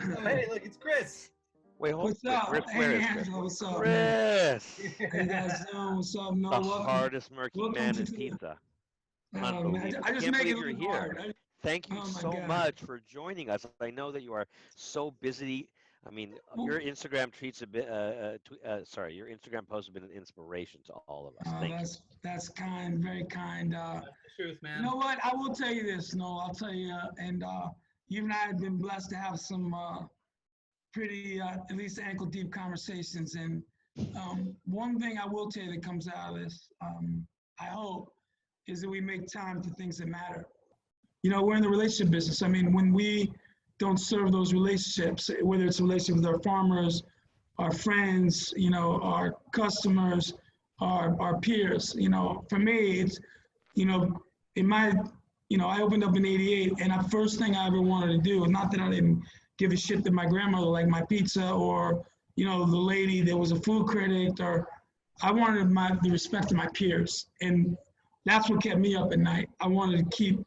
Hey, look, it's Chris. Wait, hold What's up? Where Hey, is Chris? Angelo, what's up, man? Chris, How you guys doing? What's up, the Noel? Welcome. hardest murky Welcome man to in the. pizza. Man, Unbelievable. I just Can't make it believe a you're little here. hard. Thank you Oh my so God. much for joining us. I know that you are so busy. I mean, your Instagram tweets a bit. Sorry, your Instagram posts have been an inspiration to all of us. Thank you. That's kind, very kind. That's the truth, man. You know what? I will tell you this, Noel. I'll tell you, and you and I have been blessed to have some pretty, at least ankle deep conversations. And one thing I will tell you that comes out of this, I hope, is that we make time for things that matter. You know, we're in the relationship business. I mean, when we don't serve those relationships, whether it's a relationship with our farmers, our friends, you know, our customers, our peers, you know, for me, it's, you know, I opened up in '88, and the first thing I ever wanted to do, not that I didn't give a shit that my grandmother liked my pizza, or, you know, the lady that was a food critic, or I wanted the respect of my peers. And that's what kept me up at night. I wanted them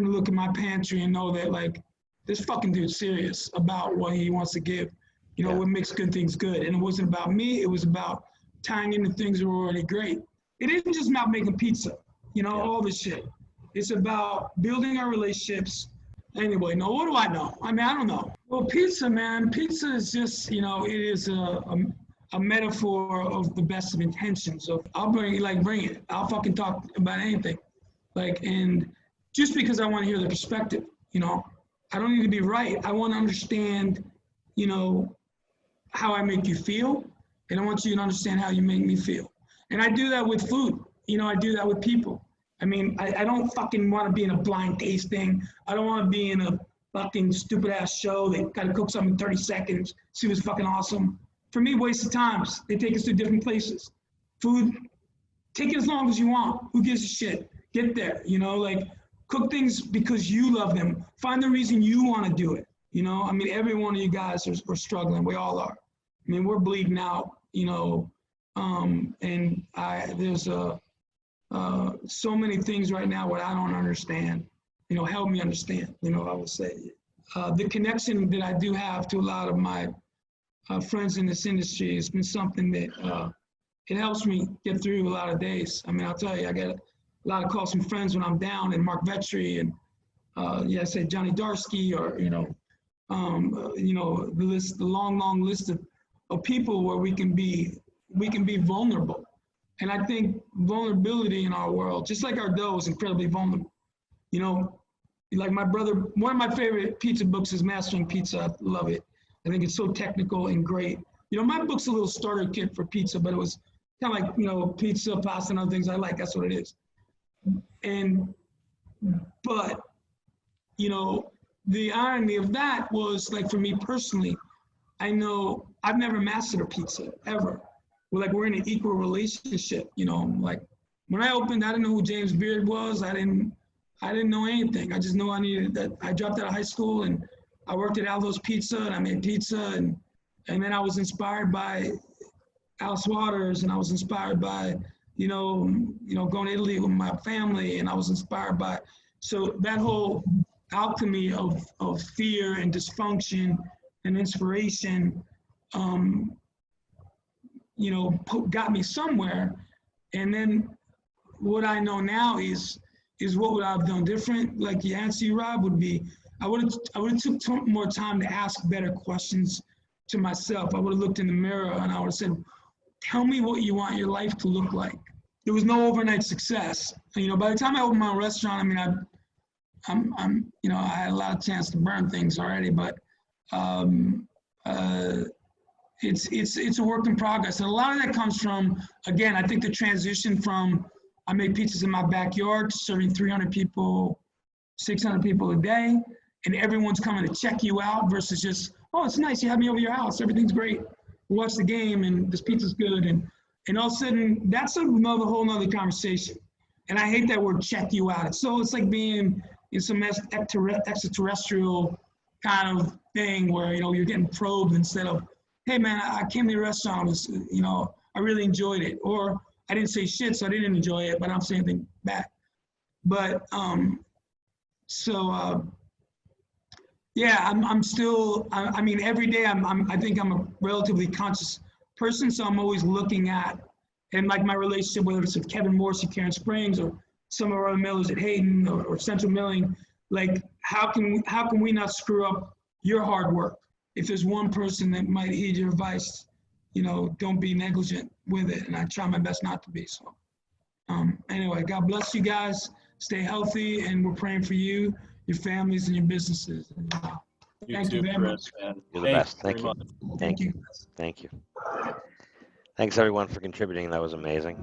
to look at my pantry and know that, like, this fucking dude's serious about what he wants to give, you know, what makes good things good. And it wasn't about me, it was about tying into things that were already great. It isn't just about making pizza, you know, all this shit. It's about building our relationships. Anyway, no, what do I know? I mean, I don't know. Well, pizza, man, pizza is just, you know, it is a metaphor of the best of intentions. Of I'll bring it. I'll fucking talk about anything. Like, and just because I want to hear the perspective, you know, I don't need to be right. I want to understand, you know, how I make you feel, and I want you to understand how you make me feel. And I do that with food. You know, I do that with people. I mean, I don't fucking want to be in a blind tasting. I don't want to be in a fucking stupid ass show that got to cook something in 30 seconds, see what's fucking awesome. For me, waste of times. They take us to different places. Food, take it as long as you want. Who gives a shit? Get there, you know, like cook things because you love them. Find the reason you want to do it. You know, I mean, every one of you guys are struggling. We all are. I mean, we're bleeding out, you know, and there's so many things right now what I don't understand. You know, help me understand, you know, I would say. The connection that I do have to a lot of my friends in this industry has been something that it helps me get through a lot of days. I mean, I'll tell you, I get a lot of calls from friends when I'm down, and Mark Vetri and I say Johnny Darsky, or you know, the long list of people where we can be vulnerable. And I think vulnerability in our world, just like our dough, is incredibly vulnerable. You know, like my brother, one of my favorite pizza books is Mastering Pizza. I love it. I think it's so technical and great. You know, my book's a little starter kit for pizza, but it was kind of like, you know, pizza, pasta, and other things I like. That's what it is. But, you know, the irony of that was, like, for me personally, I know I've never mastered a pizza, ever. We're in an equal relationship, you know. Like, when I opened, I didn't know who James Beard was. I didn't know anything. I just knew I needed that. I dropped out of high school and I worked at Aldo's Pizza, and I made pizza, and then I was inspired by Alice Waters, and I was inspired by, you know, going to Italy with my family, and I was inspired by, so that whole alchemy of fear and dysfunction and inspiration, you know, got me somewhere. And then what I know now is what would I have done different? Like the answer you, Rob, would be, I would have took more time to ask better questions to myself. I would have looked in the mirror and I would have said, tell me what you want your life to look like. There was no overnight success. You know, by the time I opened my own restaurant, I mean, I'm you know, I had a lot of chance to burn things already, but it's a work in progress. And a lot of that comes from, again, I think the transition from I make pizzas in my backyard to serving 300 people, 600 people a day, and everyone's coming to check you out versus just, oh, it's nice, you have me over your house, everything's great. We watch the game and this pizza's good. And all of a sudden, that's whole nother conversation. And I hate that word, check you out. It's like being in some extraterrestrial kind of thing where, you know, you're getting probed instead of, hey man, I came to your restaurant, you know, I really enjoyed it. Or I didn't say shit, so I didn't enjoy it, but I'm saying anything back. But, Yeah, I'm still, I mean, every day I think I'm a relatively conscious person, so I'm always looking at, and like my relationship, whether it's with Kevin Morse at Karen Springs or some of our other millers at Hayden or Central Milling, like how can we not screw up your hard work? If there's one person that might heed your advice, you know, don't be negligent with it, and I try my best not to be. So anyway, God bless you guys. Stay healthy, and we're praying for you, your families, and your businesses. And, thank you very much. You're the best. Thank you. Thank you. Thank you. Thanks everyone for contributing. That was amazing.